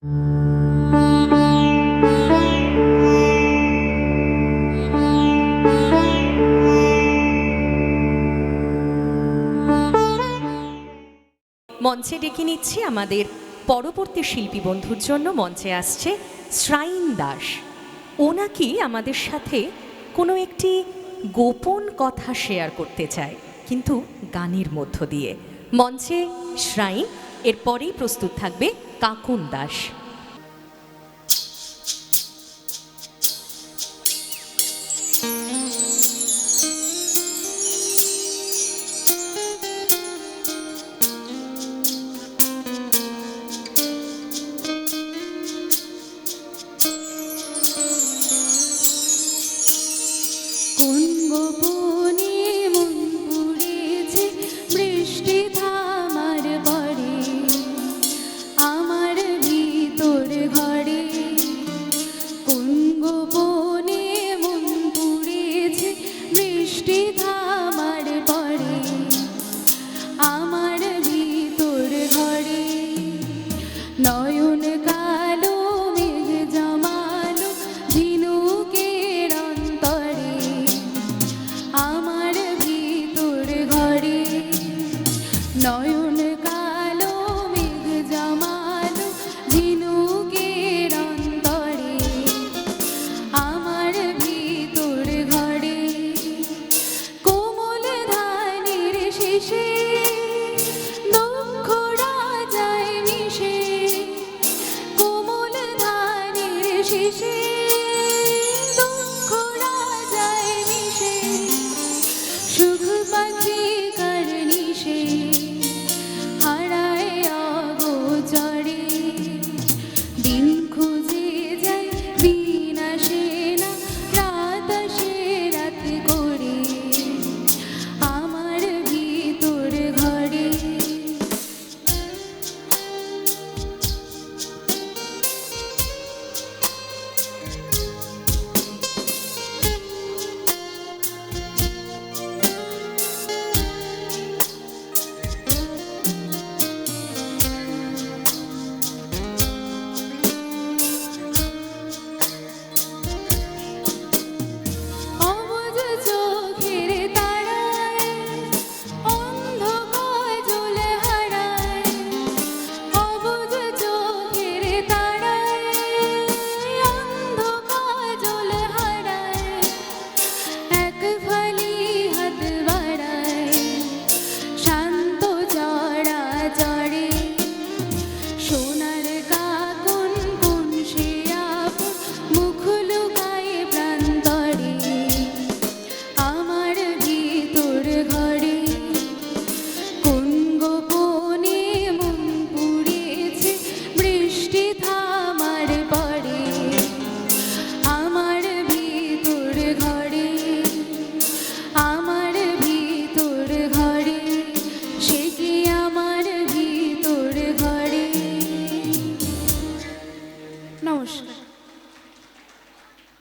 মঞ্চে ডেকে নিচ্ছি আমাদের পরবর্তী শিল্পী বন্ধুর জন্য। মঞ্চে আসছে শ্রাইন দাস। ও নাকি আমাদের সাথে কোনো একটি গোপন কথা শেয়ার করতে চায়, কিন্তু গানের মধ্য দিয়ে। মঞ্চে শ্রাইন, এরপরেই প্রস্তুত থাকবে কাকুন দাস।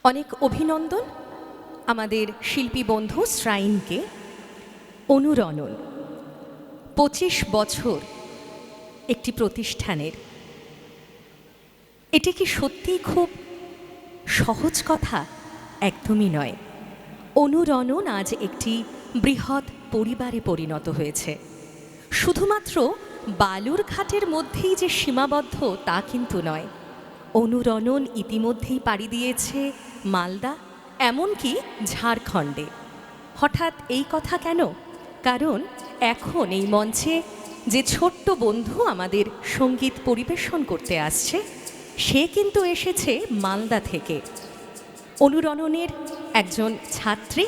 অনেক অভিনন্দন আমাদের শিল্পী বন্ধু শ্রাইনকে। অনুরণন 25 বছর একটি প্রতিষ্ঠানের, এটি কি সত্যিই খুব সহজ কথা? একদমই নয়। অনুরণন আজ একটি বৃহৎ পরিবারে পরিণত হয়েছে। শুধুমাত্র বালুরঘাটের মধ্যেই যে সীমাবদ্ধ তা কিন্তু নয়। অনুরণন ইতিমধ্যেই পাড়ি দিয়েছে মালদা, এমনকি ঝাড়খণ্ডে। হঠাৎ এই কথা কেন? কারণ এখন এই মঞ্চে যে ছোট্ট বন্ধু আমাদের সঙ্গীত পরিবেশন করতে আসছে, সে কিন্তু এসেছে মালদা থেকে। অনুরণনের একজন ছাত্রী,